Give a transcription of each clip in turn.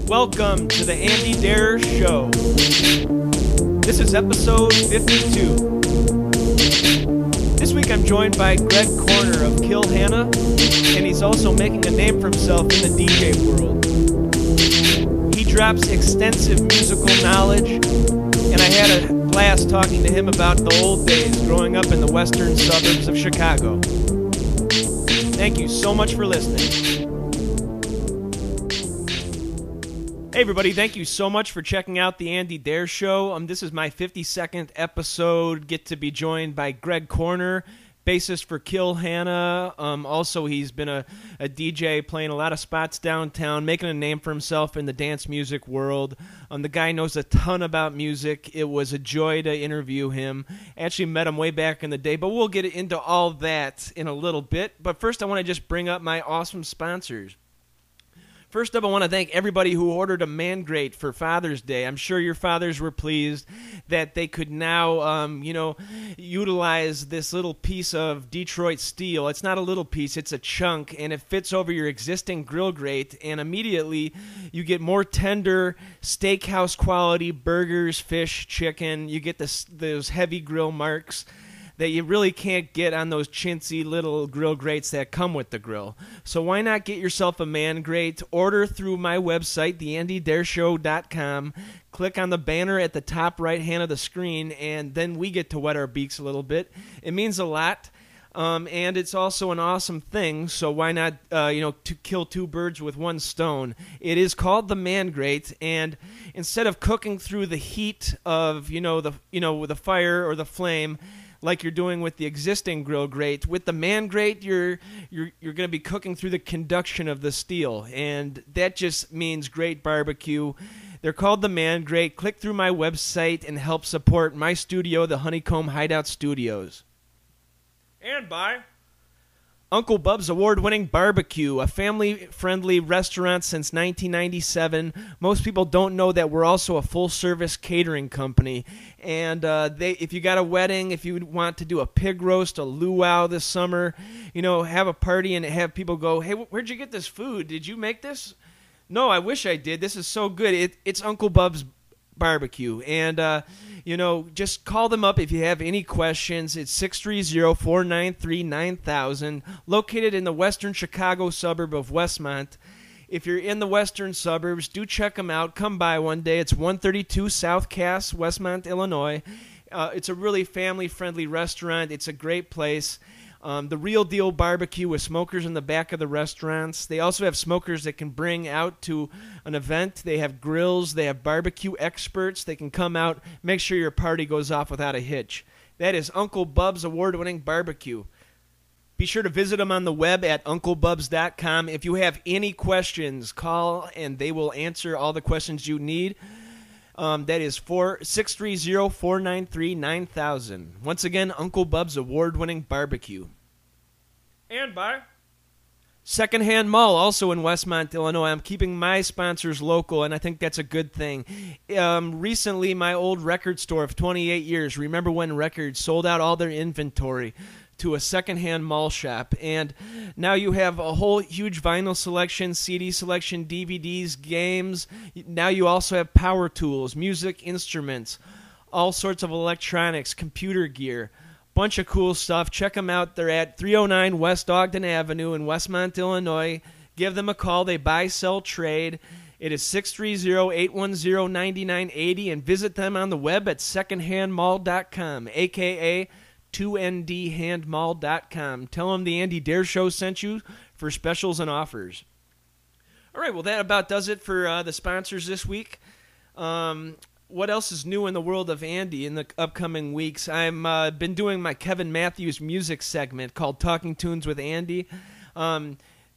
Welcome to the Andy Dare Show. This is episode 52. This week I'm joined by Greg Corner of Kill Hannah, and he's also making a name for himself in the DJ world. He drops extensive musical knowledge, and I had a blast talking to him about the old days growing up in the western suburbs of Chicago. Thank you so much for listening. Hey everybody, thank you so much for checking out the Andy Dare Show. This is my 52nd episode. Get to be joined by Greg Corner, bassist for Kill Hannah. Also, he's been a DJ playing a lot of spots downtown, making a name for himself in the dance music world. The guy knows a ton about music. It was a joy to interview him. Actually met him way back in the day, but we'll get into all that in a little bit. But first, I want to just bring up my awesome sponsors. First up, I want to thank everybody who ordered a Man Grate for Father's Day. I'm sure your fathers were pleased that they could now, utilize this little piece of Detroit steel. It's not a little piece, it's a chunk, and it fits over your existing grill grate, and immediately you get more tender steakhouse quality burgers, fish, chicken. You get those heavy grill marks that you really can't get on those chintzy little grill grates that come with the grill. So why not get yourself a Man Grate? Order through my website, theandydareshow.com. Click on the banner at the top right hand of the screen, and then we get to wet our beaks a little bit. It means a lot, and it's also an awesome thing, so why not to kill two birds with one stone. It is called the Man Grate, and instead of cooking through the heat of the fire or the flame, like you're doing with the existing grill grate, with the Man Grate, you're going to be cooking through the conduction of the steel, and that just means great barbecue. They're called the Man Grate. Click through my website and help support my studio, the Honeycomb Hideout Studios. And by Uncle Bub's award-winning barbecue, a family-friendly restaurant since 1997. Most people don't know that we're also a full-service catering company. And if you got a wedding, if you want to do a pig roast, a luau this summer, have a party and have people go, hey, where'd you get this food? Did you make this? No, I wish I did. This is so good. It's Uncle Bub's barbecue. And just call them up if you have any questions. It's 630-493-9000, located in the western Chicago suburb of Westmont. If you're in the western suburbs, do check them out. Come by one day. It's 132 South Cass, Westmont, Illinois. It's a really family-friendly restaurant. It's a great place. The real deal barbecue with smokers in the back of the restaurants. They also have smokers that can bring out to an event. They have grills. They have barbecue experts. They can come out, make sure your party goes off without a hitch. That is Uncle Bub's award-winning barbecue. Be sure to visit them on the web at UncleBubs.com. If you have any questions, call and they will answer all the questions you need. That is 630-493-9000. Once again, Uncle Bub's award-winning barbecue. And by Secondhand Mall, also in Westmont, Illinois. I'm keeping my sponsors local, and I think that's a good thing. Recently, my old record store of 28 years, Remember When Records, sold out all their inventory to a secondhand mall shop, and now you have a whole huge vinyl selection, CD selection, DVDs, games. Now you also have power tools, music instruments, all sorts of electronics, computer gear, bunch of cool stuff. Check them out. They're at 309 West Ogden Avenue in Westmont, Illinois. Give them a call. They buy, sell, trade. It is 630-810-9980, and visit them on the web at secondhandmall.com, a.k.a. 2ndhandmall.com. Tell them the Andy Dare Show sent you for specials and offers. All right, well, that about does it for the sponsors this week. What else is new in the world of Andy in the upcoming weeks? I've been doing my Kevin Matthews music segment called Talking Tunes with Andy.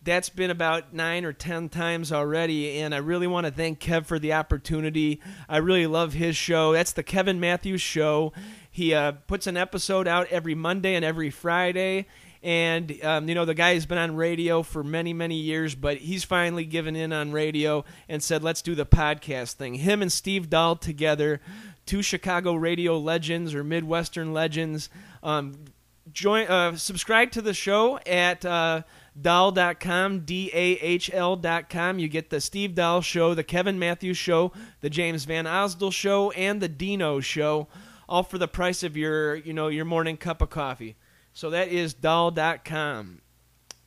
That's been about 9 or 10 times already, and I really want to thank Kev for the opportunity. I really love his show. That's the Kevin Matthews Show. He puts an episode out every Monday and every Friday, and the guy has been on radio for many, many years, but he's finally given in on radio and said, let's do the podcast thing. Him and Steve Dahl together, two Chicago radio legends or Midwestern legends. Subscribe to the show at Dahl.com, DAHL.com. You get the Steve Dahl Show, the Kevin Matthews Show, the James Van Osdol Show, and the Dino Show, all for the price of your morning cup of coffee. So that is Dahl.com.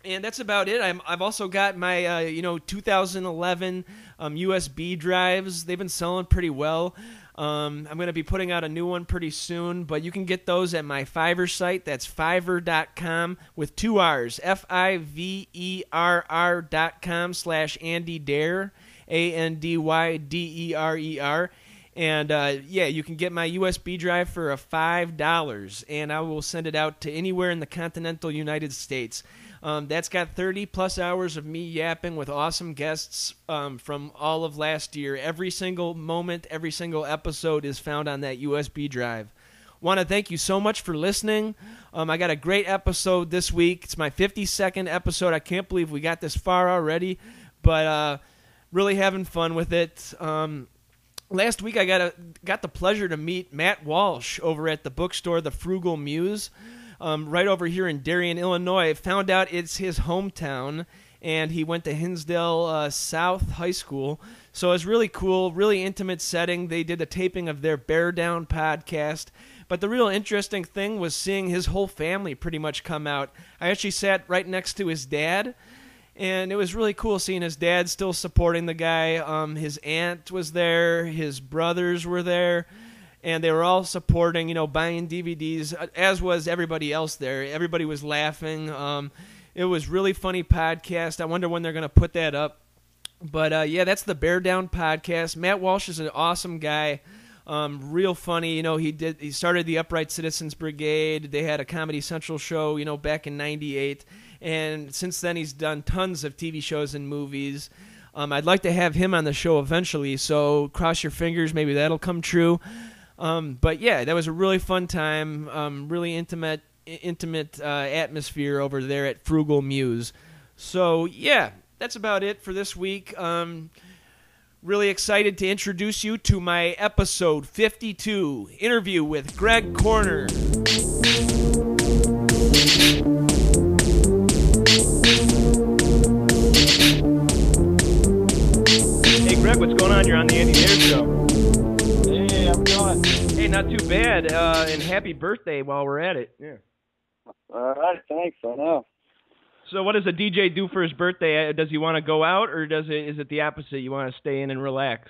And that's about it. I've also got my 2011 USB drives. They've been selling pretty well. I'm going to be putting out a new one pretty soon, but you can get those at my Fiverr site. That's Fiverr.com with 2 R's, Fiverr.com/Andy Dare, ANDYDERER. And, you can get my USB drive for $5, and I will send it out to anywhere in the continental United States. That's got 30-plus hours of me yapping with awesome guests from all of last year. Every single moment, every single episode is found on that USB drive. Want to thank you so much for listening. I got a great episode this week. It's my 52nd episode. I can't believe we got this far already, but really having fun with it. Last week I got the pleasure to meet Matt Walsh over at the bookstore The Frugal Muse, right over here in Darien, Illinois. Found out it's his hometown, and he went to Hinsdale South High School. So it was really cool, really intimate setting. They did a taping of their Bear Down podcast. But the real interesting thing was seeing his whole family pretty much come out. I actually sat right next to his dad, and it was really cool seeing his dad still supporting the guy. His aunt was there, his brothers were there, and they were all supporting, buying DVDs, as was everybody else there. Everybody was laughing. It was really funny podcast. I wonder when they're going to put that up. But, that's the Bear Down podcast. Matt Walsh is an awesome guy, real funny. He started the Upright Citizens Brigade. They had a Comedy Central show, back in 98. And since then, he's done tons of TV shows and movies. I'd like to have him on the show eventually, so cross your fingers. Maybe that'll come true. But yeah, that was a really fun time. Really intimate atmosphere over there at Frugal Muse. So yeah, that's about it for this week. Really excited to introduce you to my episode 52 interview with Greg Corner. Hey Greg, what's going on? You're on the Andy Dare Show. Hey, how's it going? Hey, not too bad. And happy birthday while we're at it. Yeah. All right, thanks. I know. So what does a DJ do for his birthday? Does he want to go out, or is it the opposite? You want to stay in and relax?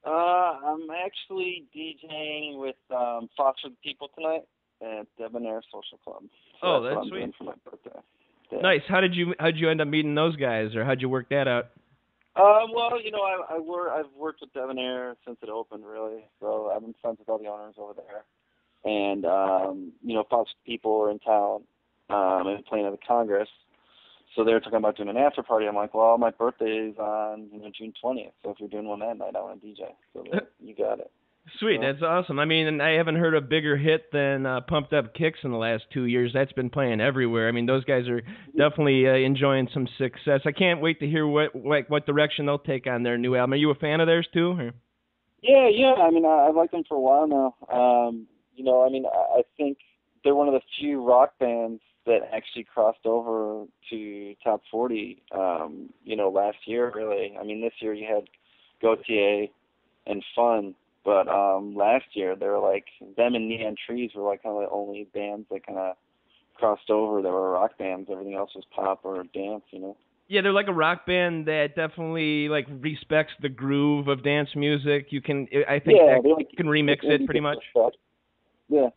I'm actually DJing with Foster the People tonight at Debonair Social Club. So that's what I'm sweet. doing for my birthday. Yeah. Nice. How'd you end up meeting those guys, or how'd you work that out? Well, I've worked with Debonair since it opened, really. So I've been friends with all the owners over there. And, Foster the People are in town and playing at the Congress. So they were talking about doing an after party. I'm like, well, my birthday is on June 20th. So if you're doing one that night, I want to DJ. So you got it. Sweet, that's awesome. I mean, I haven't heard a bigger hit than Pumped Up Kicks in the last 2 years. That's been playing everywhere. I mean, those guys are definitely enjoying some success. I can't wait to hear what direction they'll take on their new album. Are you a fan of theirs too? Or? Yeah. I mean, I've liked them for a while now. I think they're one of the few rock bands that actually crossed over to top 40, last year, really. I mean, this year you had Gautier and Fun, but last year they were like, them and Neon Trees were like kind of the only bands that kind of crossed over that were rock bands. Everything else was pop or dance, Yeah, they're like a rock band that definitely respects the groove of dance music. You can remix it pretty much. Yeah.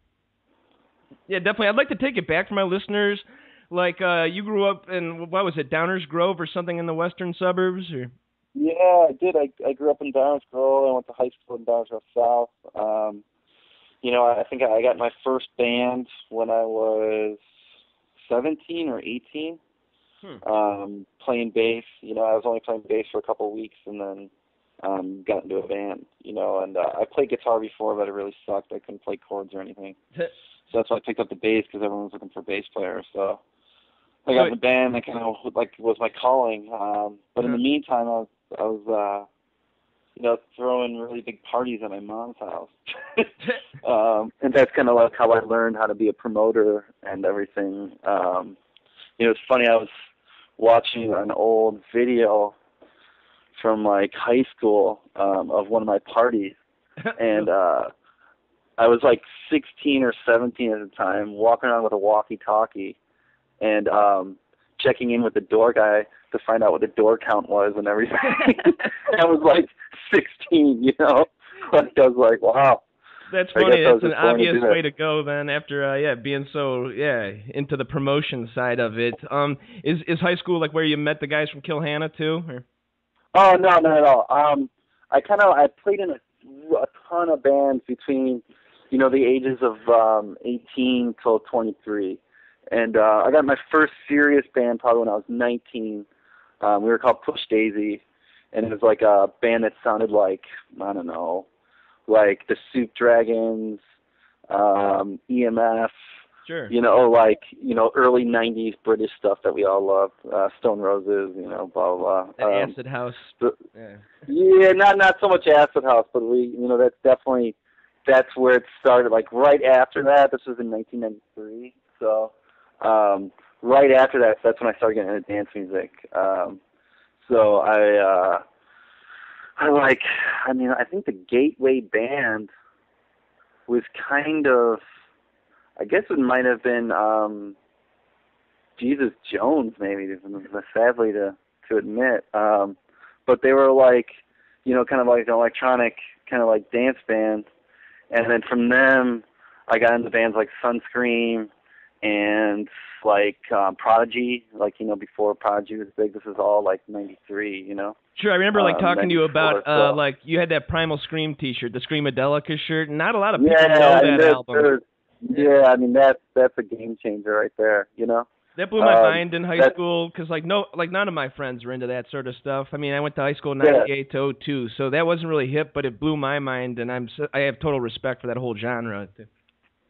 Yeah, definitely. I'd like to take it back for my listeners. You grew up in, what was it, Downers Grove or something in the western suburbs? Or? Yeah, I did. I grew up in Downers Grove. I went to high school in Downers Grove South. I think I got my first band when I was 17 or 18, playing bass. I was only playing bass for a couple of weeks and then got into a band, and I played guitar before, but it really sucked. I couldn't play chords or anything. So that's why I picked up the bass, because everyone was looking for bass players. So I got in the band. That kind of was my calling. But in the meantime, I was throwing really big parties at my mom's house. And that's kind of how I learned how to be a promoter and everything. It's funny. I watching an old video from like high school of one of my parties, and I was like 16 or 17 at the time, walking around with a walkie-talkie, and checking in with the door guy to find out what the door count was and everything. I was like 16, you know. Like, I was like, wow. That's funny. That's an obvious way to go then after being so into the promotion side of it. Is high school like where you met the guys from Kill Hannah too? Or? Oh, no, not at all. I played in a ton of bands between, you know, the ages of 18 till 23. And I got my first serious band probably when I was 19. We were called Push Daisy, and it was like a band that sounded like, I don't know, like the Soup Dragons, EMF, sure. You know, like, you know, early 90s British stuff that we all loved, Stone Roses, you know, blah, blah, blah. Acid House. But, yeah, not so much Acid House, but that's where it started. Like right after that, this was in 1993, so right after that, that's when I started getting into dance music. So I think the gateway band was kind of, I guess it might have been Jesus Jones, maybe, sadly to admit. But they were like, you know, kind of like an electronic, kind of like dance band. And then from them, I got into bands like Sunscream and like Prodigy, like, you know, before Prodigy was big. This is all like 93, you know. Sure, I remember like talking to you about like you had that Primal Scream T-shirt, the Screamadelica shirt. Not a lot of people know that album. I mean that's a game changer right there, you know. That blew my mind in high school because none of my friends were into that sort of stuff. I mean, I went to high school in 98 to 02, so that wasn't really hip, but it blew my mind, and I have total respect for that whole genre.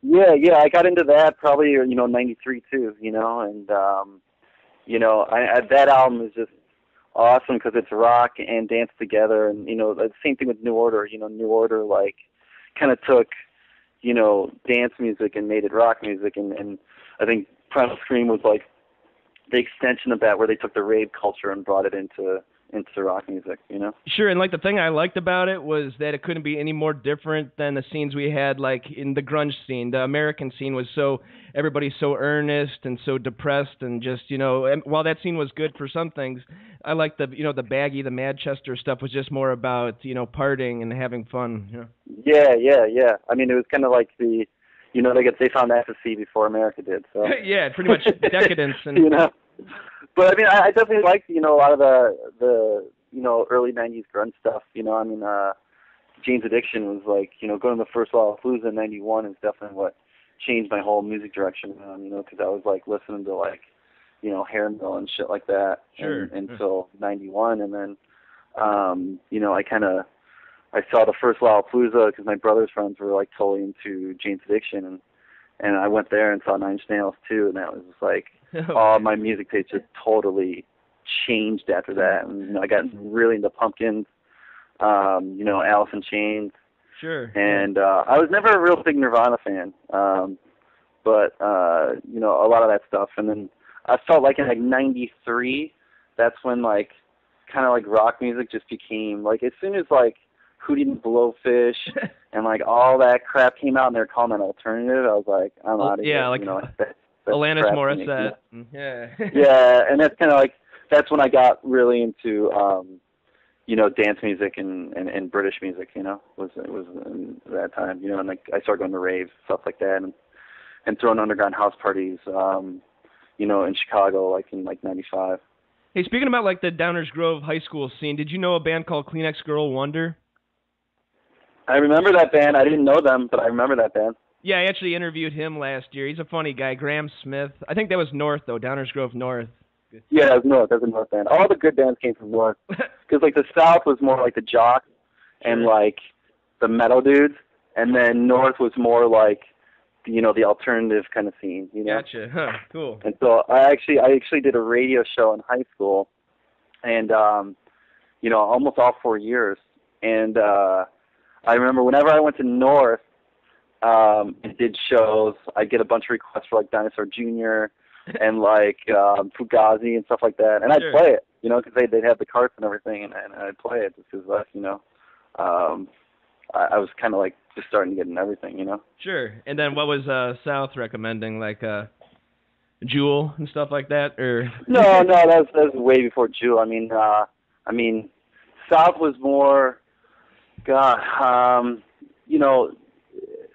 Yeah, I got into that probably, you know, 93 too, you know, and you know, that album is just awesome because it's rock and dance together, and you know, the same thing with New Order. You know, New Order like kind of took, you know, dance music and made it rock music, and I think Primal Scream was like the extension of that, where they took the rave culture and brought it into rock music, you know? Sure, and like the thing I liked about it was that it couldn't be any more different than the scenes we had like in the grunge scene. The American scene was everybody's so earnest and so depressed and just, you know, and while that scene was good for some things, I liked the baggy, the Manchester stuff was just more about, you know, partying and having fun. You know? Yeah. I mean, it was kind of like they found ecstasy before America did, so. Yeah, pretty much decadence and you know. But I mean, I definitely liked, you know, a lot of the you know, early 90s grunge stuff, you know. I mean, Jane's Addiction was like, you know, going to the first Lollapalooza in 91 is definitely what changed my whole music direction, you know, because I was like listening to like, you know, Hair Mill and shit like that until 91, and then you know, I saw the first Lollapalooza because my brother's friends were like totally into Jane's Addiction, and I went there and saw Nine Inch Nails too, and that was just like all my music taste just totally changed after that, and you know, I got really into Pumpkins, you know, Alice in Chains. Sure. And I was never a real big Nirvana fan, but you know, a lot of that stuff. And then I felt like in like '93, that's when like kind of like rock music just became like, as soon as like Hootie and the Blowfish and like all that crap came out and they're calling it alternative, I was like, I'm out of here. Like, you know, that's Alanis Morissette. Yeah, and that's kind of like, that's when I got really into you know, dance music and British music, you know, was in that time, you know, and like I started going to raves, stuff like that, and throwing underground house parties, you know, in Chicago, like in like '95. Hey, speaking about like the Downers Grove high school scene, did you know a band called Kleenex Girl Wonder? I remember that band. I didn't know them, but I remember that band. Yeah, I actually interviewed him last year. He's a funny guy, Graham Smith. I think that was North, though, Downers Grove North. Yeah, that was North. That was a North band. All the good bands came from North. Because, like, the South was more like the jocks and, like, the metal dudes. And then North was more like, you know, the alternative kind of scene, you know? Gotcha. Huh, cool. And so I actually did a radio show in high school. And, you know, almost all 4 years. And I remember whenever I went to North and did shows, I'd get a bunch of requests for, like, Dinosaur Jr., and like Fugazi and stuff like that, and I'd Sure. play it, because they'd have the carts and everything, and I'd play it just because, I was kind of like just starting to get in everything. Sure. And then what was South recommending, like Jewel and stuff like that, or? No, that was way before Jewel. I mean, South was more, God,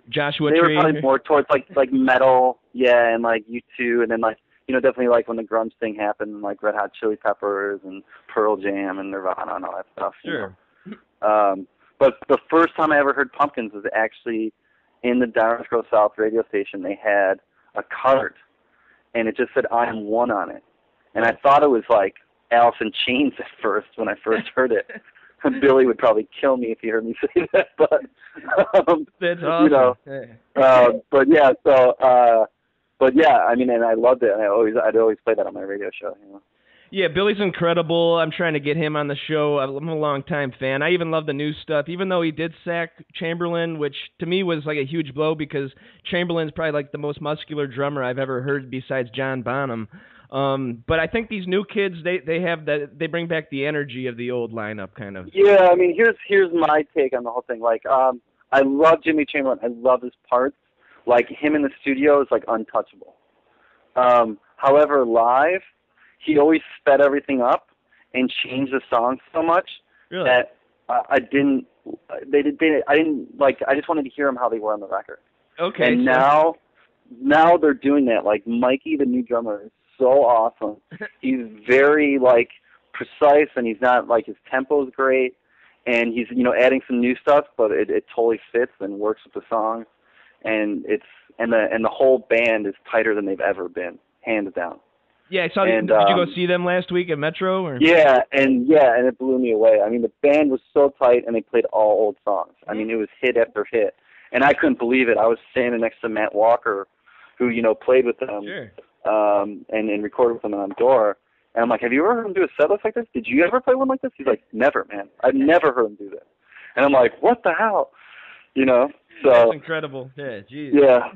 Joshua they were Tree. probably more towards like metal, yeah, and like U2, and then like definitely like when the grunge thing happened, like Red Hot Chili Peppers and Pearl Jam and Nirvana and all that stuff. Sure. But the first time I ever heard Pumpkins was actually in the Downers Grove South radio station. They had a cart, and it just said "I Am One" on it, and I thought it was like Alice in Chains at first when I first heard it. Billy would probably kill me if he heard me say that, but that's awesome. But yeah, I mean, and I loved it, and I'd always play that on my radio show. Yeah, Billy's incredible. I'm trying to get him on the show. I'm a long-time fan. I even love the new stuff, even though he did sack Chamberlain, which to me was like a huge blow because Chamberlain's probably like the most muscular drummer I've ever heard besides John Bonham. But I think these new kids, they bring back the energy of the old lineup, kind of. Yeah, I mean, here's my take on the whole thing. Like, I love Jimmy Chamberlain. I love his parts. Like, him in the studio is like untouchable. However, live, he always sped everything up and changed the songs so much that I just wanted to hear them how they were on the record. Okay. And now they're doing that. Like, Mikey, the new drummer, is so awesome. He's very like precise, and he's not like, his tempo is great, and he's adding some new stuff, but it totally fits and works with the song, and the whole band is tighter than they've ever been, hands down. Yeah, I saw. Did you go see them last week at Metro? Or? Yeah, and it blew me away. I mean, the band was so tight, and they played all old songs. I mean, it was hit after hit, and I couldn't believe it. I was standing next to Matt Walker, who played with them, sure. And recorded with them on Door. And I'm like, have you ever heard him do a set list like this? Did you ever play one like this? He's like, never, man. I've never heard him do this. And I'm like, what the hell? So that's incredible. Yeah, geez. Yeah.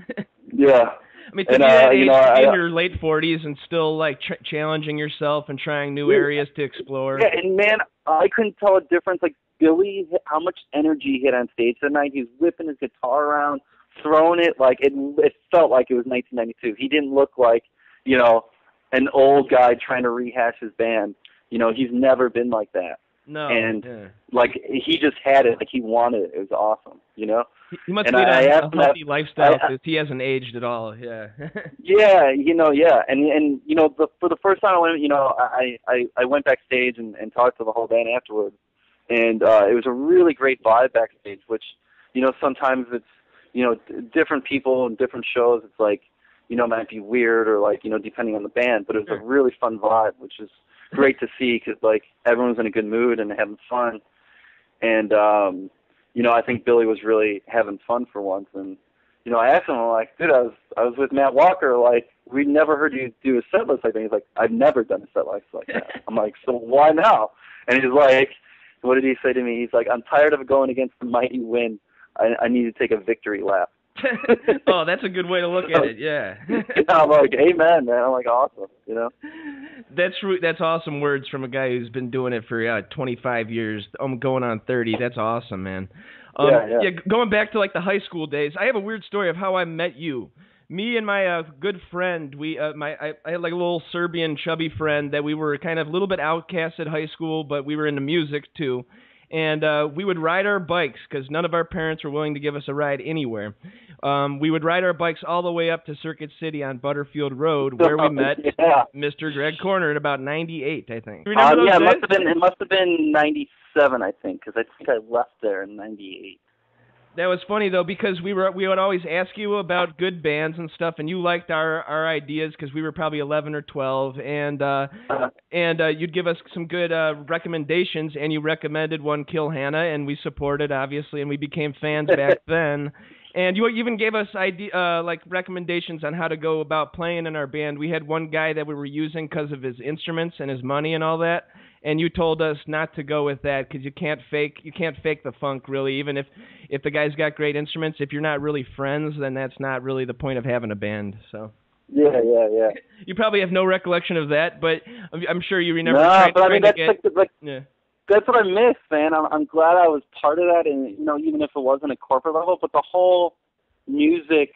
I mean, to be that age, in your late 40s and still like challenging yourself and trying new areas to explore. Yeah, and man, I couldn't tell a difference. Like, Billy, how much energy he hit on stage that night. He was whipping his guitar around, throwing it like it felt like it was 1992. He didn't look like, an old guy trying to rehash his band. He's never been like that. No. And like, he just had it, like he wanted it. It was awesome, He must lead a healthy lifestyle because he hasn't aged at all. Yeah. Yeah, yeah. And for the first time I went, I went backstage and talked to the whole band afterwards. And it was a really great vibe backstage, which, sometimes it's, different people and different shows, it's like, it might be weird or like, depending on the band, but it was a really fun vibe, which is great to see because like everyone's in a good mood and having fun. And, I think Billy was really having fun for once. And, I asked him, I'm like, dude, I was with Matt Walker, like, we never heard you do a set list like that. He's like, I've never done a set list like that. I'm like, so why now? And he's like, what did he say to me? He's like, I'm tired of going against the mighty wind. I need to take a victory lap. Oh, that's a good way to look at it. Yeah. I'm like, amen, man. I'm like, awesome. That's awesome words from a guy who's been doing it for 25 years. Going on 30. That's awesome, man. Yeah. Going back to like the high school days, I have a weird story of how I met you. Me and my good friend, I had like a little Serbian chubby friend that we were kind of a little bit outcast at high school, but we were into music too. And we would ride our bikes because none of our parents were willing to give us a ride anywhere. We would ride our bikes all the way up to Circuit City on Butterfield Road, where we met Mr. Greg Corner in about '98, I think. Remember those days? It must have been '97, I think, because I think I left there in '98. That was funny though, because we would always ask you about good bands and stuff, and you liked our ideas because we were probably 11 or 12, and you'd give us some good recommendations, and you recommended one, Kill Hannah, and we supported obviously, and we became fans back then. And you even gave us like recommendations on how to go about playing in our band. We had one guy that we were using because of his instruments and his money and all that. And you told us not to go with that because you can't fake the funk really. Even if the guy's got great instruments, if you're not really friends, then that's not really the point of having a band. So. Yeah. You probably have no recollection of that, but I'm sure you remember No, trying, but I trying mean to that's get. like Yeah. that's what I miss, man. I'm glad I was part of that, and you know, even if it wasn't a corporate level, but the whole music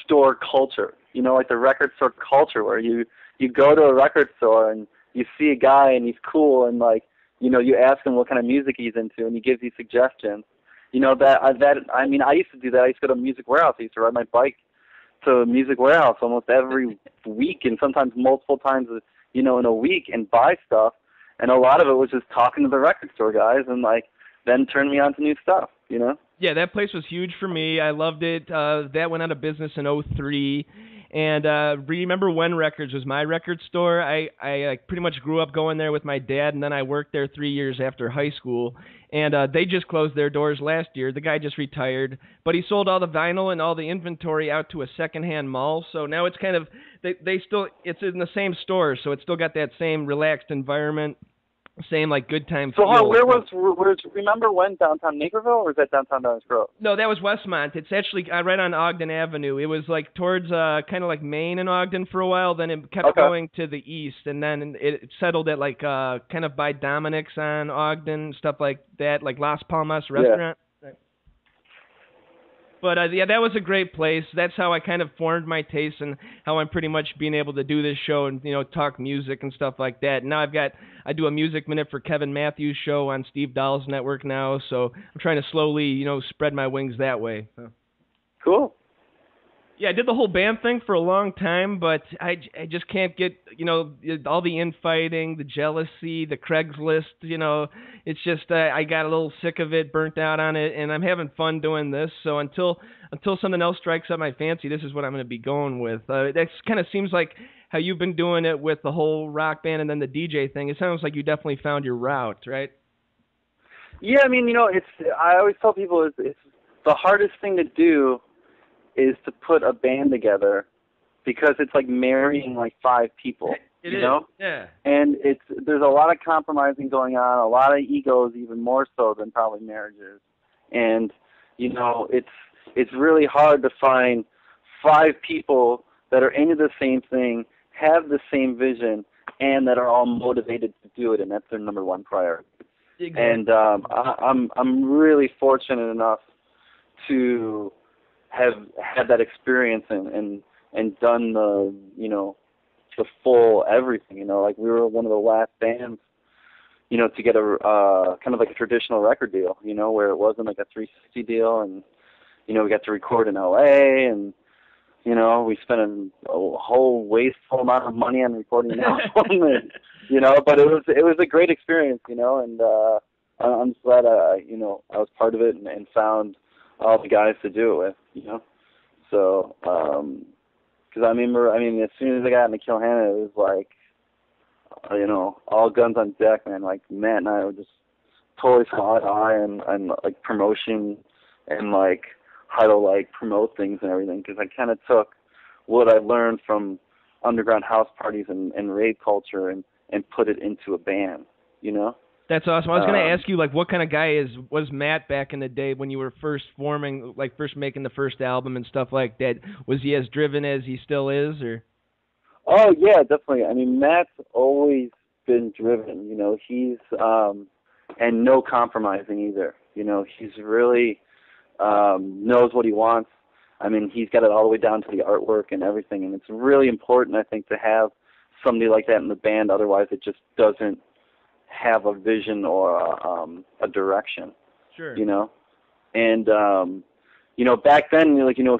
store culture, you know, like the record store culture, where you go to a record store and you see a guy and he's cool, and like, you know, you ask him what kind of music he's into, and he gives you suggestions. You know, I mean, I used to do that. I used to go to Music Warehouse. I used to ride my bike to Music Warehouse almost every week, and sometimes multiple times, you know, in a week, and buy stuff. And a lot of it was just talking to the record store guys, and like then turn me on to new stuff, you know. Yeah, that place was huge for me. I loved it. That went out of business in '03. And Remember When Records was my record store. I pretty much grew up going there with my dad, and then I worked there 3 years after high school. And they just closed their doors last year. The guy just retired, but he sold all the vinyl and all the inventory out to a secondhand mall. So now it's kind of they still it's in the same store, so it's still got that same relaxed environment, same like good time So feel. where's Remember When, downtown Naperville, or is that downtown Downers Grove? No, that was Westmont. It's actually right on Ogden Avenue. It was like towards kind of like Maine and Ogden for a while. Then it kept going to the east, and then it settled at like kind of by Dominic's on Ogden, stuff like that, like Las Palmas restaurant. Yeah. But yeah, that was a great place. That's how I kind of formed my taste and how I'm pretty much being able to do this show and, you know, talk music and stuff like that. Now I do a Music Minute for Kevin Matthews show on Steve Dahl's network now, so I'm trying to slowly, you know, spread my wings that way. So. Cool. Yeah, I did the whole band thing for a long time, but I just can't get, you know, all the infighting, the jealousy, the Craigslist, you know, it's just I got a little sick of it, burnt out on it, and I'm having fun doing this. So until something else strikes up my fancy, this is what I'm going to be going with. That kind of seems like how you've been doing it with the whole rock band and then the DJ thing. It sounds like you definitely found your route, right? Yeah, I mean, you know, I always tell people it's the hardest thing to do is to put a band together, because it's like marrying like 5 people, you know? Yeah. And there's a lot of compromising going on, a lot of egos, even more so than probably marriages. And, you know, it's really hard to find 5 people that are into the same thing, have the same vision, and that are all motivated to do it, and that's their number one priority. Exactly. And I'm really fortunate enough to have had that experience and done the, you know, the full everything, you know, like we were one of the last bands, you know, to get a kind of like a traditional record deal, you know, where it wasn't like a 360 deal, and, you know, we got to record in LA, and, you know, we spent a whole wasteful amount of money on recording an album, and, you know, but it was a great experience, you know, and I'm just glad I was part of it and found all the guys to do it with, you know. So, because I remember, as soon as I got into Kill Hannah, it was like, you know, all guns on deck, man. Like Matt and I were just totally saw eye to eye and like promotion and like how to like promote things and everything. Because I kind of took what I learned from underground house parties and rave culture and put it into a band, you know. That's awesome. I was going to ask you, like, what kind of guy was Matt back in the day when you were first forming, like, first making the first album and stuff like that? Was he as driven as he still is, or? Oh, yeah, definitely. I mean, Matt's always been driven, you know. He's, and no compromising either. You know, he's really knows what he wants. I mean, he's got it all the way down to the artwork and everything, and it's really important, I think, to have somebody like that in the band. Otherwise, it just doesn't have a vision or a direction. Sure. You know, and you know, back then, like, you know,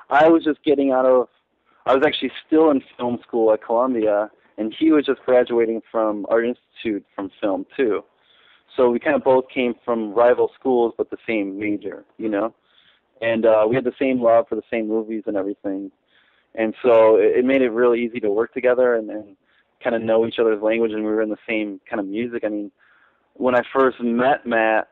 I was just getting out of, I was actually still in film school at Columbia, and he was just graduating from Art Institute from film too. So we kind of both came from rival schools, but the same major, you know, and we had the same love for the same movies and everything, and so it made it really easy to work together and kind of know each other's language, and we were in the same kind of music. I mean, when I first met Matt,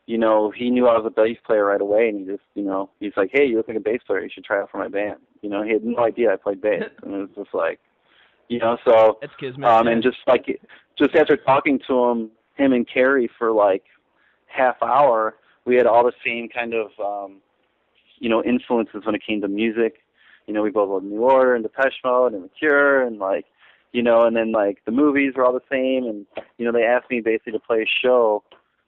you know, he knew I was a bass player right away, and he just, you know, he's like, hey, you look like a bass player, you should try out for my band. You know, he had no idea I played bass, and it was just like, you know, so, that's kismet, and just after talking to him and Carrie for like half hour, we had all the same kind of, you know, influences when it came to music. you know, we both loved New Order and Depeche Mode and The Cure, and like, you know, and then like the movies were all the same, and you know, they asked me basically to play a show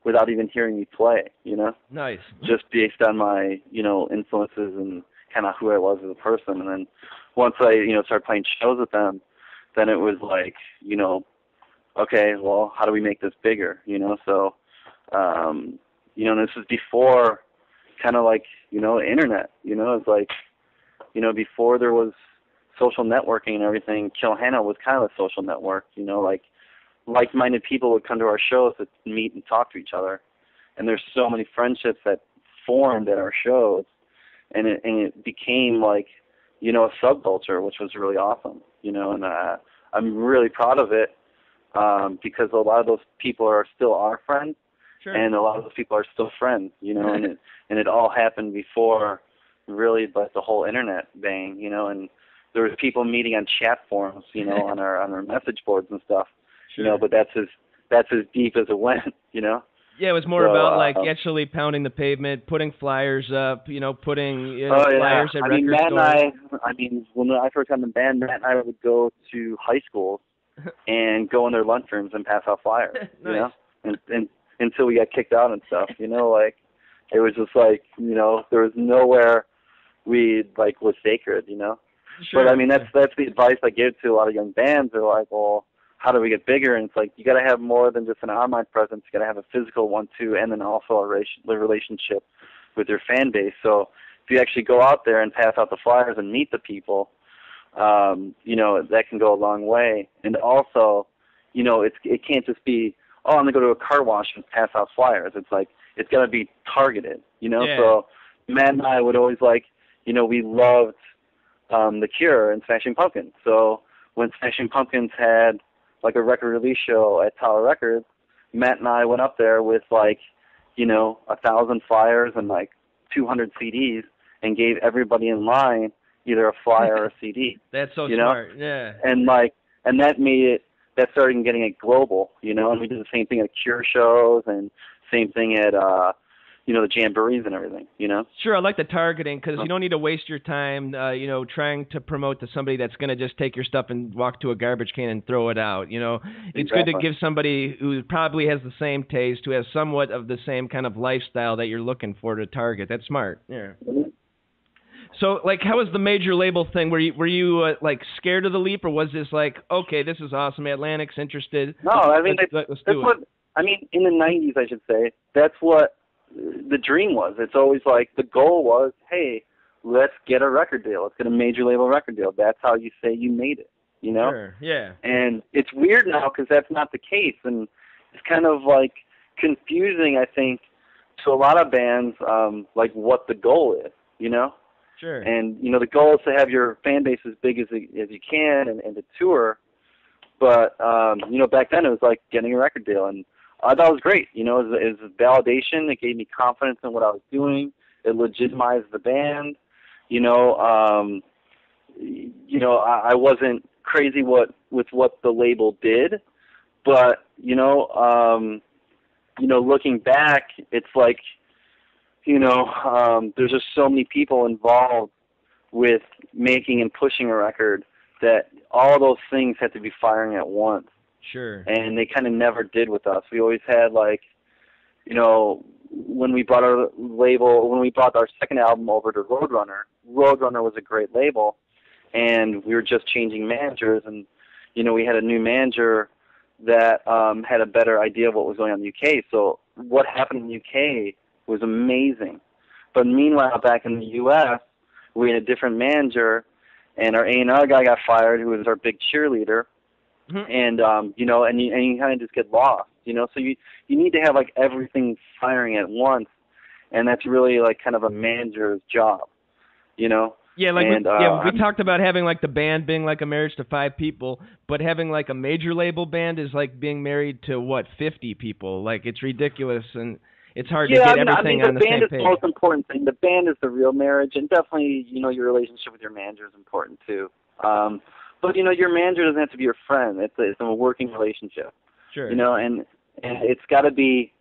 without even hearing me play, you know. Nice. Just based on my, you know, influences and kind of who I was as a person. And then once I, you know, started playing shows with them, then it was like, you know, okay, well, how do we make this bigger, you know? So, you know, and this is before kind of like, you know, internet, you know, it's like, you know, before there was social networking and everything, Kill Hannah was kind of a social network, you know, like like-minded people would come to our shows to meet and talk to each other. And there's so many friendships that formed at our shows, and it became like, you know, a subculture, which was really awesome, you know, and I'm really proud of it, because a lot of those people are still our friends, Sure. and a lot of those people are still friends, you know, and it all happened before really like the whole internet bang, you know, and there was people meeting on chat forums, you know, on our message boards and stuff, Sure. you know, but that's as deep as it went, you know. Yeah, it was more So, about like actually pounding the pavement, putting flyers up, you know, putting flyers at I record mean, Matt stores. and I mean, when I first got in the band, Matt and I would go to high schools and go in their lunchrooms and pass out flyers, you know, and until we got kicked out and stuff, you know, like it was just like, you know, there was nowhere we like was sacred, you know. Sure. But I mean, that's the advice I give to a lot of young bands. They're like, well, how do we get bigger? And it's like, you got to have more than just an online presence. You got to have a physical one too, and then also a relationship with your fan base. So if you actually go out there and pass out the flyers and meet the people, you know, that can go a long way. And also, you know, it can't just be, oh, I'm gonna go to a car wash and pass out flyers. It's like it's got to be targeted, you know. Yeah. So Matt and I would always like, you know, we loved The Cure and Smashing Pumpkins. So when Smashing Pumpkins had like a record release show at Tower Records, Matt and I went up there with like, you know, 1,000 flyers and like 200 CDs and gave everybody in line either a flyer or a CD. That's so you smart. know? Yeah. And that made it, that started getting it global, you know, and we did the same thing at Cure shows and same thing at, you know, the jamborees and everything, you know? Sure, I like the targeting because you don't need to waste your time, you know, trying to promote to somebody that's going to just take your stuff and walk to a garbage can and throw it out, you know. It's good to give somebody who probably has the same taste, who has somewhat of the same kind of lifestyle that you're looking for to target. That's smart. Yeah. So, like, how was the major label thing? Were you like scared of the leap, or was this like, okay, this is awesome, Atlantic's interested? No, I mean let's that's do what it. I mean in the '90s, I should say. That's what the dream was. It's always like the goal was, hey, let's get a record deal. Let's get a major label record deal. That's how you say you made it, you know? Sure. Yeah. And it's weird now because that's not the case, and it's kind of like confusing, I think, to a lot of bands, like what the goal is, you know? Sure. And, you know, the goal is to have your fan base as big as you can and to tour. But, you know, back then it was like getting a record deal. And I thought it was great. You know, it was validation. It gave me confidence in what I was doing. It legitimized the band. You know, I wasn't crazy with what the label did. But, looking back, it's like, there's just so many people involved with making and pushing a record that all those things had to be firing at once. Sure. And they kind of never did with us. We always had when we brought our second album over to Roadrunner was a great label, and we were just changing managers, and we had a new manager that had a better idea of what was going on in the UK. So what happened in the UK was amazing. But meanwhile, back in the US, we had a different manager, and our A&R guy got fired, who was our big cheerleader. Mm-hmm. And and you kind of just get lost, So you need to have like everything firing at once, and that's really like kind of a manager's job, Yeah, like we talked about having like the band being like a marriage to 5 people, but having like a major label band is like being married to 50 people. Like it's ridiculous, and it's hard to get everything on the same page. The band is the most important thing. The band is the real marriage, and definitely your relationship with your manager is important too. But your manager doesn't have to be your friend. It's a working relationship. Sure. And it's got to be,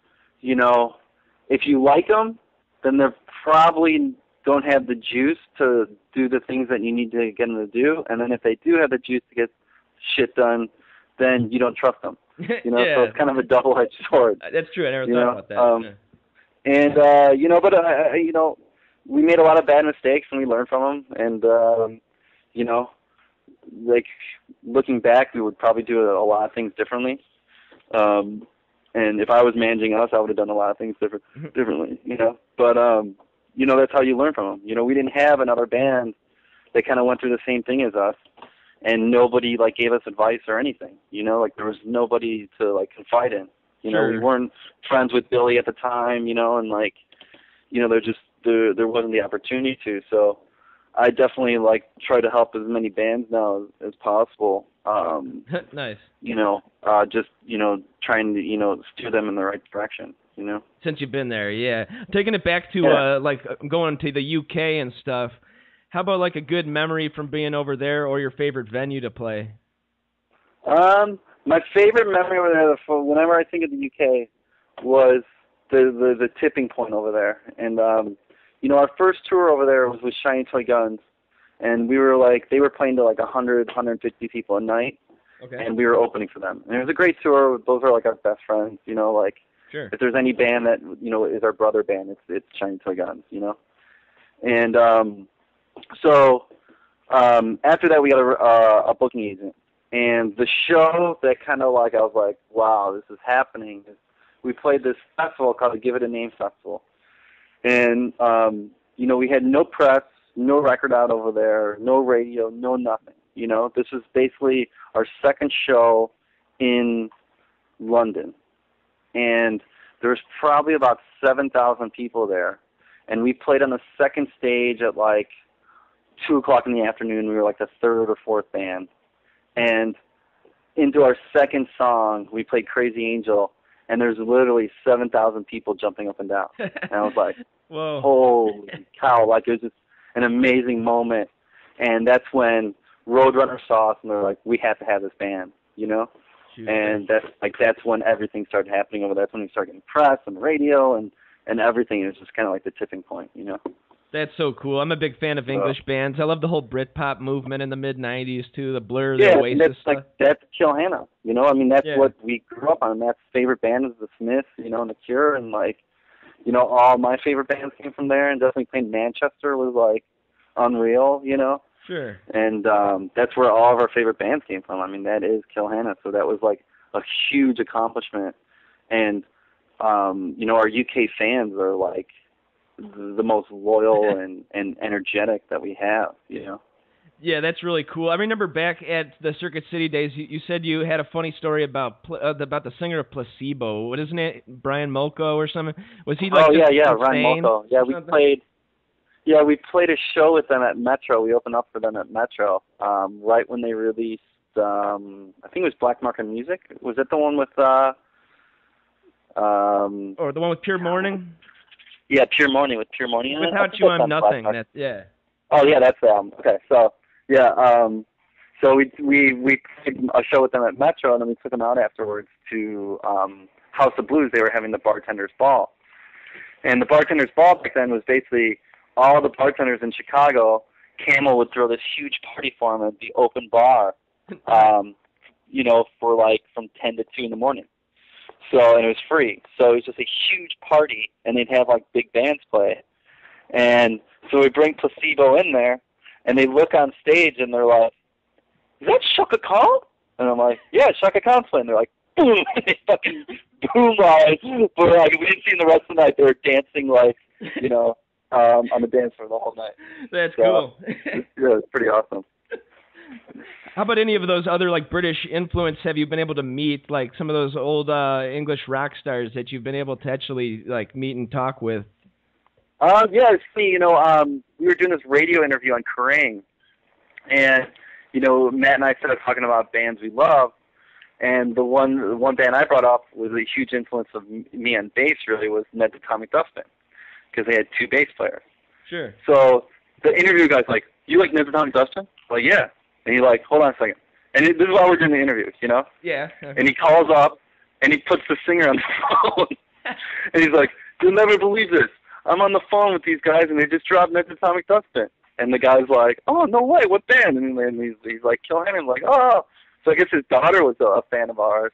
if you like them, then they're don't have the juice to do the things that you need to get them to do, and then if they do have the juice to get shit done, then you don't trust them. You know, yeah. So it's kind of a double-edged sword. That's true. I never thought about that. And you know, but you know, we made a lot of bad mistakes and we learned from them. And you know, like looking back, we would probably do a lot of things differently. And if I was managing us, I would have done a lot of things differently. You know, but you know, that's how you learn from them. You know, we didn't have another band that kind of went through the same thing as us. And nobody like gave us advice or anything, you know, like there was nobody to like confide in, you know, we weren't friends with Billy at the time, you know, and like, you know, there wasn't the opportunity to, so I definitely like try to help as many bands now as possible. Nice. You know, just, you know, trying to, you know, steer them in the right direction, you know. Since you've been there, yeah. Taking it back to like going to the UK and stuff. How about like a good memory from being over there or your favorite venue to play? My favorite memory over there, whenever I think of the UK, was the tipping point over there. And, you know, our first tour over there was with Shiny Toy Guns. And we were like, they were playing to like 100, 150 people a night. Okay. And we were opening for them. And it was a great tour. Those are like our best friends, you know, like sure. If there's any band that, you know, is our brother band, it's Shiny Toy Guns, you know. And, so after that, we got a booking agent, and the show that kind of like I was like, wow, this is happening. We played this festival called the Give It a Name Festival, and you know, we had no press, no record out over there, no radio, no nothing. You know, this was basically our second show in London, and there was probably about 7,000 people there, and we played on the second stage at like 2 o'clock in the afternoon. We were like the third or fourth band. And into our second song, we played Crazy Angel, and there's literally 7,000 people jumping up and down. And I was like, whoa, holy cow, like it was just an amazing moment. And that's when Roadrunner saw us, and they're like, we have to have this band, you know? Shoot. And that's when everything started happening over there. That's when we started getting press and radio and everything. It was just kind of like the tipping point, you know? That's so cool. I'm a big fan of English bands. I love the whole Britpop movement in the mid-'90s, too, the Blur, the Oasis that's stuff. Like, that's Kill Hannah, you know? I mean, that's what we grew up on. Matt's favorite band is The Smiths, you know, and The Cure, and, like, you know, all my favorite bands came from there, and definitely playing Manchester was, like, unreal, you know? Sure. And that's where all of our favorite bands came from. I mean, that is Kill Hannah, so that was, like, a huge accomplishment. And, you know, our UK fans are, like, the most loyal and energetic that we have, you know. Yeah, that's really cool. I remember back at the Circuit City days, you said you had a funny story about the singer of Placebo. What isn't it, Brian Molko or something? Was he like? Oh yeah, Ryan Molko. Yeah, we played a show with them at Metro. We opened up for them at Metro right when they released. I think it was Black Market Music. Was it the one with? Or the one with Pure Morning? Yeah, Pure Morning with Pure Morning. Without You, I'm Nothing. Yeah. Oh yeah, that's the album. Okay, so yeah, so we played a show with them at Metro, and then we took them out afterwards to House of Blues. They were having the Bartender's Ball, and the Bartender's Ball back then was basically all the bartenders in Chicago. Camel would throw this huge party for them at the open bar, you know, for like from 10 to 2 in the morning. So, and it was free. So it was just a huge party, and they'd have like big bands play. And so we bring Placebo in there, and they look on stage, and they're like, "Is that Chaka Khan?" And I'm like, "Yeah, Chaka Khan's playing." They're like, "Boom!" And they fucking boom on. But like, we didn't see them the rest of the night. They were dancing like, you know, on the dance floor the whole night. That's cool. Yeah, it's pretty awesome. How about any of those other like British influence have you been able to meet, like some of those old English rock stars that you've been able to actually like meet and talk with? Yeah, it's funny, you know, we were doing this radio interview on Kerrang, and, you know, Matt and I started talking about bands we love, and the one band I brought up was a huge influence of me on bass, really, was Ned's Atomic Dust Band, because they had 2 bass players. Sure. So the interview guy's like, "You like Ned's Atomic Dust Band?" I'm like, "Yeah." And he's like, "Hold on a second." And this is while we're doing the interview, you know? Yeah. Okay. And he calls up, and he puts the singer on the phone, and he's like, "You'll never believe this. I'm on the phone with these guys, and they just dropped Next Atomic Dustbin. And the guy's like, oh, no way, what band? And then he's like, Kill Hannah. I'm like, oh. So I guess his daughter was a fan of ours.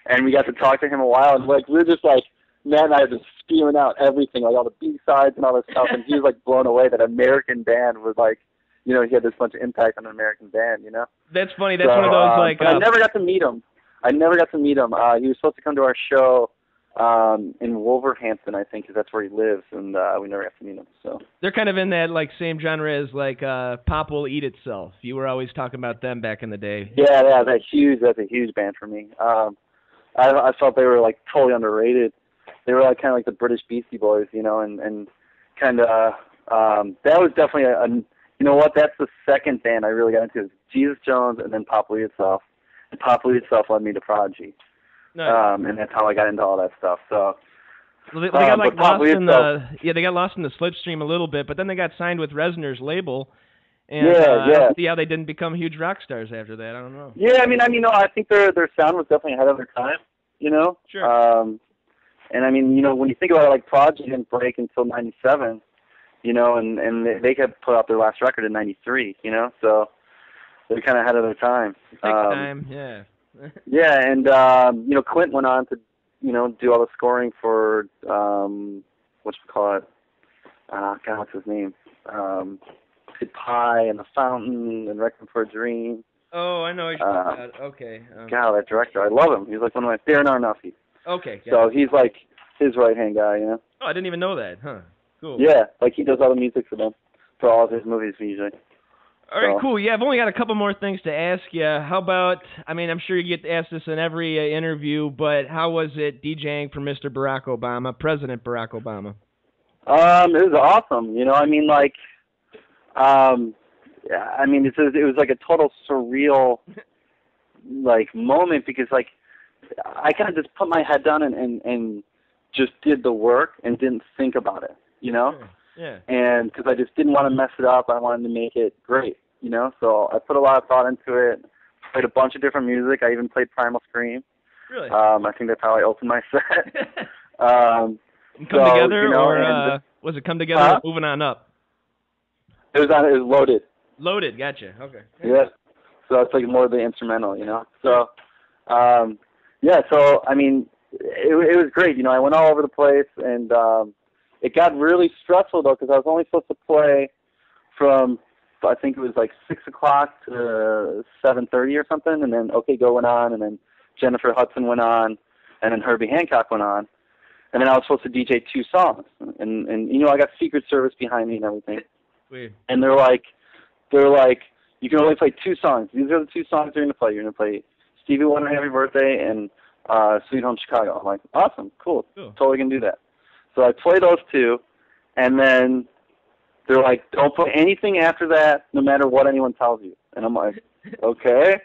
And we got to talk to him a while, and like we were just like, Matt and I were just spewing out everything, like all the B-sides and all this stuff, and he was like blown away that American band was like, he had this much impact on an American band, That's funny. That's one of those like. But I never got to meet him. He was supposed to come to our show in Wolverhampton, I think, because that's where he lives, and we never got to meet him. So they're kind of in that like same genre as like Pop Will Eat Itself. You were always talking about them back in the day. Yeah, that's a huge band for me. I felt they were like totally underrated. They were like kind of like the British Beastie Boys, and kind of that was definitely that's the second band I really got into is Jesus Jones and then Pop Will Eat Itself. And Pop Will Eat Itself led me to Prodigy. Nice. And that's how I got into all that stuff. So they got like lost in they got lost in the slipstream a little bit, but then they got signed with Reznor's label. And see how they didn't become huge rock stars after that. I don't know. Yeah, I think their sound was definitely ahead of their time. Sure. And when you think about it, like Prodigy didn't break until '97. And they had put out their last record in '93. So they're kind of ahead of their time. Yeah. Yeah, and Clint went on to do all the scoring for what's his name? Kid Pie and The Fountain and Requiem for a Dream. Oh, I know what you're talking about. Okay. God, that director, I love him. He's like one of my Darren Aronofsky. Okay. So he's like his right-hand guy, Oh, I didn't even know that. Huh. Cool. Yeah, like he does all the music for them, for all of his movies usually. All right, cool. Yeah, I've only got a couple more things to ask you. How about, I'm sure you get asked this in every interview, but how was it DJing for Mr. Barack Obama, President Barack Obama? It was awesome. It was like a total surreal, like, moment because, like, I kind of just put my head down and just did the work and didn't think about it, Sure. Yeah. And because I just didn't want to mess it up, I wanted to make it great, So I put a lot of thought into it. Played a bunch of different music. I even played Primal Scream. Really? I think that's how I opened my set. Come Together, or was it Come Together? Moving on up. It was Loaded. Loaded, gotcha. Okay. Yeah. So it's like more of the instrumental, So, So it was great. I went all over the place, and it got really stressful though because I was only supposed to play from I think it was like 6 o'clock to 7:30 or something, and then OK Go went on, and then Jennifer Hudson went on, and then Herbie Hancock went on, and then I was supposed to DJ 2 songs, and I got Secret Service behind me and everything. Weird. And they're like, you can only play 2 songs. These are the 2 songs you're going to play. You're going to play Stevie Wonder Happy Birthday and Sweet Home Chicago. I'm like, awesome, cool. Totally can do that. So I play those 2, and then they're like, don't play anything after that, no matter what anyone tells you. And I'm like, okay.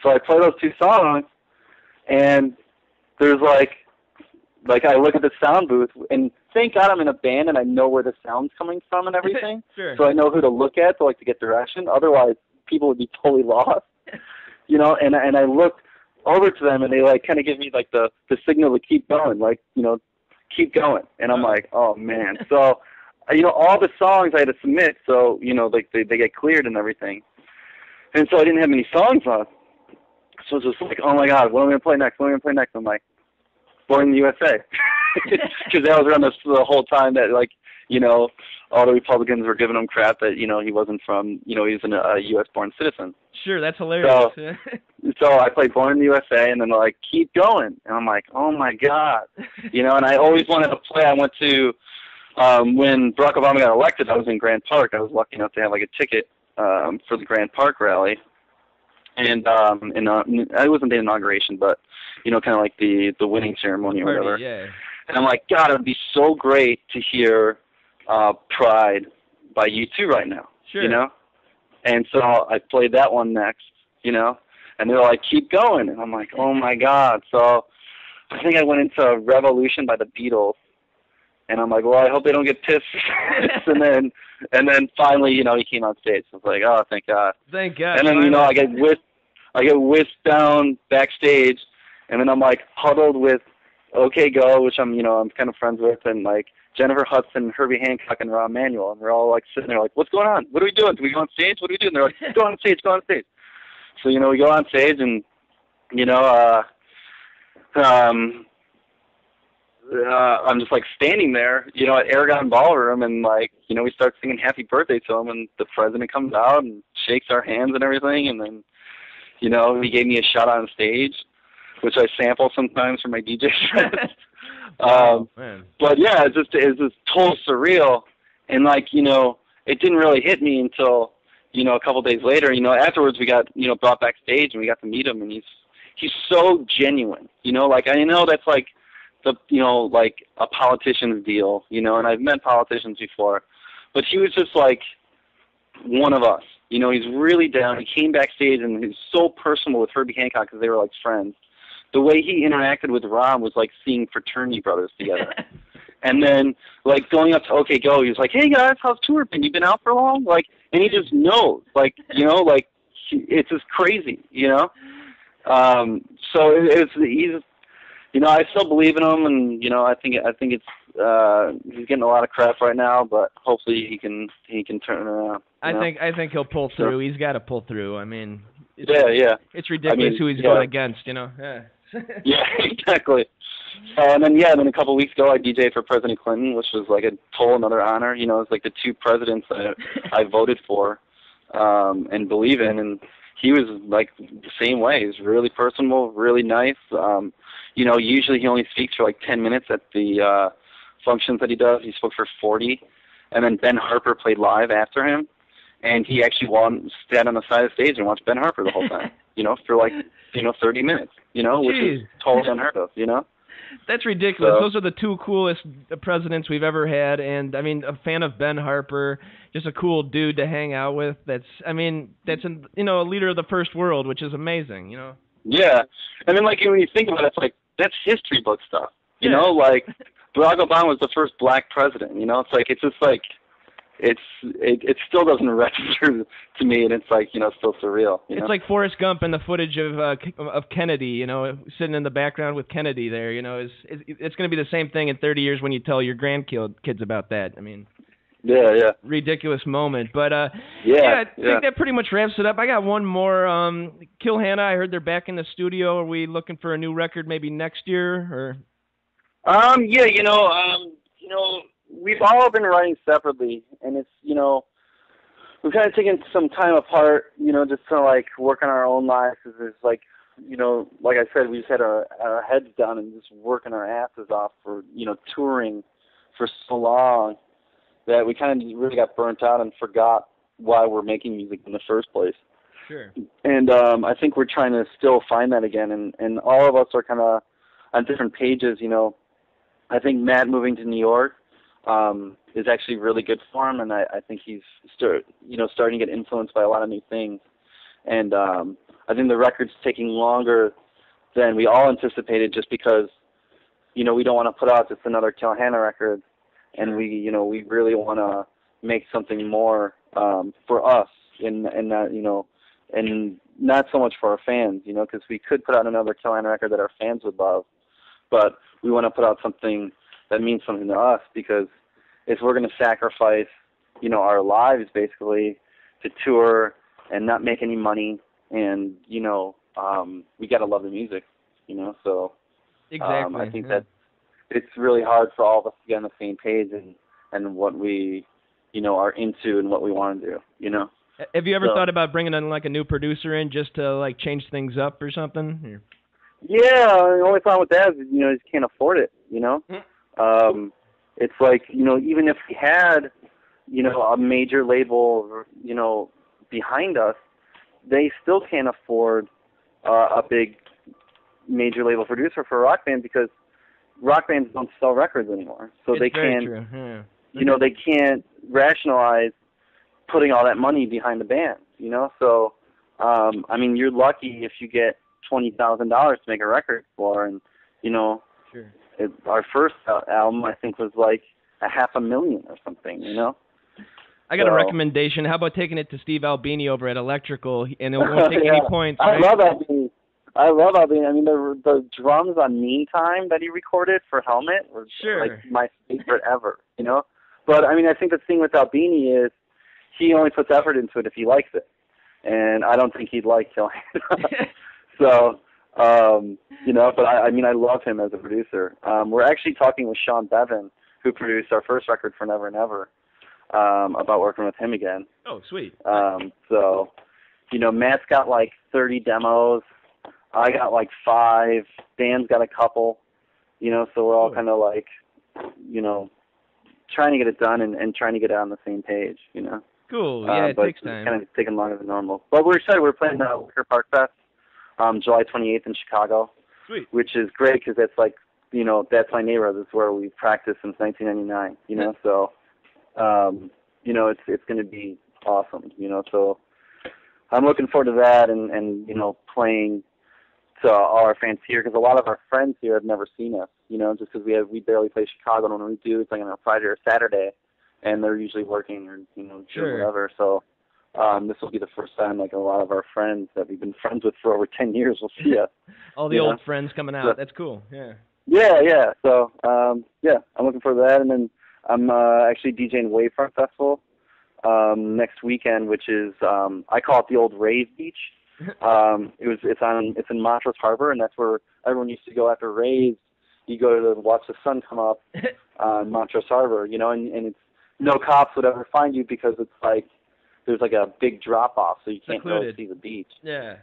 So I play those 2 songs, and there's like I look at the sound booth, and thank God I'm in a band and I know where the sound's coming from and everything. Sure. So I know who to look at to get direction. Otherwise, people would be totally lost. And I look over to them, and they kind of give me the signal to keep going, keep going. And I'm like, oh man. So all the songs I had to submit, so they get cleared and everything. And so I didn't have any songs on. So it's just like, oh my God, what am I gonna play next? I'm like, Born in the USA, because that was around the whole time that all the Republicans were giving him crap that he wasn't from he was a U.S. born citizen. Sure, that's hilarious. So I played Born in the USA, and then they're like, keep going, and I'm like, oh my God, And I always wanted to play. I went to when Barack Obama got elected. I was in Grant Park. I was lucky enough to have a ticket for the Grant Park rally. And it wasn't the inauguration, but kind of like the winning ceremony or whatever. Yeah. And I'm like, God, it would be so great to hear Pride by U2 right now. Sure. And so I played that one next. And they're like, keep going, and I'm like, oh my God. So I think I went into Revolution by the Beatles, and I'm like, well, I hope they don't get pissed. and then finally, he came on stage. So I was like, oh, thank God. Thank God. And then, I get whisked down backstage, and then I'm huddled with OK Go, which I'm kind of friends with, and like Jennifer Hudson, Herbie Hancock, and Rahm Emanuel, and we're all like sitting there like, what's going on? What are we doing? Do we go on stage? What are we doing? They're like, go on stage, go on stage. So we go on stage, and I'm just like standing there, at Aragon Ballroom, and like, we start singing Happy Birthday to him, and the president comes out and shakes our hands and everything, and then, he gave me a shot on stage, which I sample sometimes for my DJ sets. But yeah, it's just total surreal, and like, it didn't really hit me until, a couple days later. Afterwards we got, brought backstage and we got to meet him, and he's so genuine, like, I know that's like the, like a politician's deal, and I've met politicians before, but he was just like one of us, he's really down. He came backstage and he was so personal with Herbie Hancock because they were like friends. The way he interacted with Rahm was like seeing fraternity brothers together. And then, like, going up to OK Go, he was like, hey, guys, how's tour been? You been out for long? Like, and he just knows, like, like, it's just crazy, So he's, I still believe in him, and, I think it's, he's getting a lot of crap right now, but hopefully he can turn it around. I think he'll pull through. He's got to pull through. I mean, it's ridiculous who he's going against, Yeah. Yeah, exactly. And then a couple of weeks ago, I DJed for President Clinton, which was like a total another honor. It's like the two presidents that I voted for and believe in, and he was like the same way. He was really personable, really nice. Usually he only speaks for like 10 minutes at the functions that he does. He spoke for 40, and then Ben Harper played live after him, and he actually sat on the side of the stage and watched Ben Harper the whole time. For like 30 minutes. Which is totally unheard of. That's ridiculous. So, those are the two coolest presidents we've ever had, and I mean, a fan of Ben Harper, just a cool dude to hang out with. That's a leader of the first world, which is amazing. Yeah, and then like when you think about it, it's like that's history book stuff. Like Barack Obama was the first black president. It's like it's just like it still doesn't register to me, and it's like still surreal. It's like Forrest Gump and the footage of Kennedy, sitting in the background with Kennedy there. It's going to be the same thing in 30 years when you tell your grandkids about that. I mean, yeah, ridiculous moment, but I think that pretty much wraps it up. I got one more. Kill Hannah. I heard they're back in the studio. Are we looking for a new record maybe next year or? We've all been writing separately, and it's, we've kind of taken some time apart, just to, like, work on our own lives, because it's, like, like I said, we just had our heads down and just working our asses off for, touring for so long that we kind of really got burnt out and forgot why we're making music in the first place. Sure. And I think we're trying to still find that again, and all of us are kind of on different pages, I think Matt moving to New York is actually really good for him, and I think he's starting to get influenced by a lot of new things. And I think the record's taking longer than we all anticipated, just because we don't want to put out just another Kill Hannah record, and we really want to make something more for us, and not so much for our fans, because we could put out another Kill Hannah record that our fans would love, but we want to put out something that means something to us, because if we're going to sacrifice, our lives basically to tour and not make any money, and we got to love the music, So exactly. I think that it's really hard for all of us to get on the same page and what we, are into and what we want to do, Have you ever thought about bringing in like a new producer in just to like change things up or something? Yeah, the only problem with that is you just can't afford it. It's like even if we had a major label behind us, they still can't afford a big major label producer for a rock band, because rock bands don't sell records anymore. So it's they very can't true. Yeah. They can't rationalize putting all that money behind the band. So I mean, you're lucky if you get $20,000 to make a record for, and Sure. Our first album, I think, was like $500,000 or something, I got a recommendation. How about taking it to Steve Albini over at Electrical, and it won't take any points. Right? I love Albini. I love Albini. I mean, the drums on Meantime that he recorded for Helmet were like my favorite ever, you know? But, I mean, I think the thing with Albini is he only puts effort into it if he likes it. And I don't think he'd like Kill Hannah. So, you know, but I mean, I love him as a producer. We're actually talking with Sean Bevan, who produced our first record for Never Never, about working with him again. Oh, sweet. So, you know, Matt's got like 30 demos. I got like 5. Dan's got a couple. You know, so we're all kind of like, you know, trying to get it done and trying to get it on the same page, you know. Cool. Yeah, it takes time. But it's kind of taking longer than normal. But we're excited. We're playing the Wicker Park Fest July 28th in Chicago. Sweet. Which is great because it's like, you know, that's my neighborhood. It's where we've practiced since 1999, you know. So, you know, it's going to be awesome, you know. So I'm looking forward to that and you know, playing to all our fans here because a lot of our friends here have never seen us, you know, just because we barely play Chicago, and when we do, it's like on a Friday or Saturday, and they're usually working or, you know, doing whatever. So this will be the first time like a lot of our friends that we've been friends with for over 10 years will see us. All the old friends coming out. So, that's cool. Yeah. Yeah. So yeah, I'm looking forward to that, and then I'm actually DJing Wavefront Festival next weekend, which is I call it the old rave beach. It's in Montrose Harbor, and that's where everyone used to go after raves. You go to watch the sun come up on Montrose Harbor, you know, and it's no cops would ever find you because it's like there's like a big drop off, so you can't really see the beach. Yeah.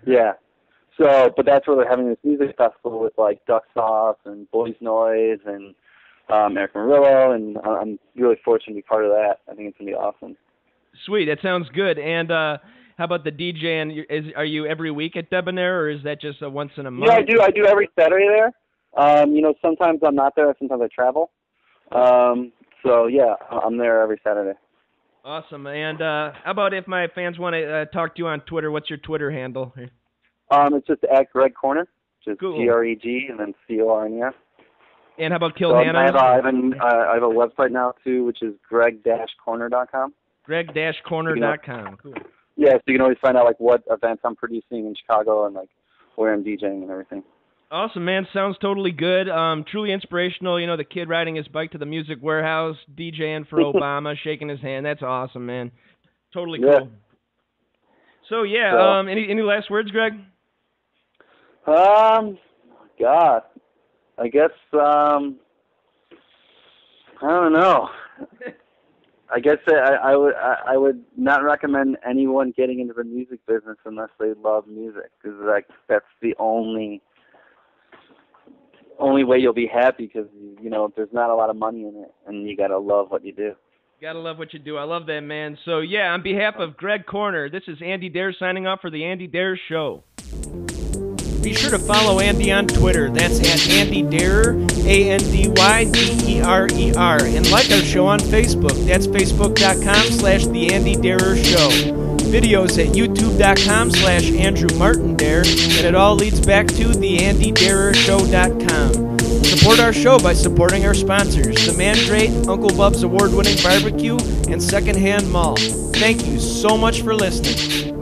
So, but that's where they're having this music festival with like Duck Sauce and Boys Noise and Eric Murillo, and I'm really fortunate to be part of that. I think it's gonna be awesome. Sweet, that sounds good. And how about the DJing? Are you every week at Debonair, or is that just a once in a month? Yeah, I do every Saturday there. You know, sometimes I'm not there. Sometimes I travel. So yeah, I'm there every Saturday. Awesome. And how about if my fans want to talk to you on Twitter? What's your Twitter handle? It's just at Greg Corner, just cool. GREG and then CORNER. And how about Kill Hannah? I have a website now too, which is greg-corner.com. Greg-corner.com. Cool. Yeah, so you can always find out like what events I'm producing in Chicago and like where I'm DJing and everything. Awesome, man. Sounds totally good. Truly inspirational. You know, the kid riding his bike to the Music Warehouse, DJing for Obama, shaking his hand. That's awesome, man. Totally cool. So yeah, any last words, Greg? God, I guess I don't know. I guess I would not recommend anyone getting into the music business unless they love music, because like that's the only way you'll be happy, because you know there's not a lot of money in it, and you gotta love what you do. Gotta love what you do. I love that, man. So yeah, on behalf of Greg Corner, this is Andy Dare signing off for the Andy Dare Show. Be sure to follow Andy on Twitter. That's at Andy Derer, ANDYDERER. And like our show on Facebook. That's Facebook.com/The Andy Derer Show. Videos at YouTube.com/Andrew Martin Dare. And it all leads back to TheAndyDererShow.com. Support our show by supporting our sponsors, The Mandrate, Uncle Bub's award-winning barbecue, and Secondhand Mall. Thank you so much for listening.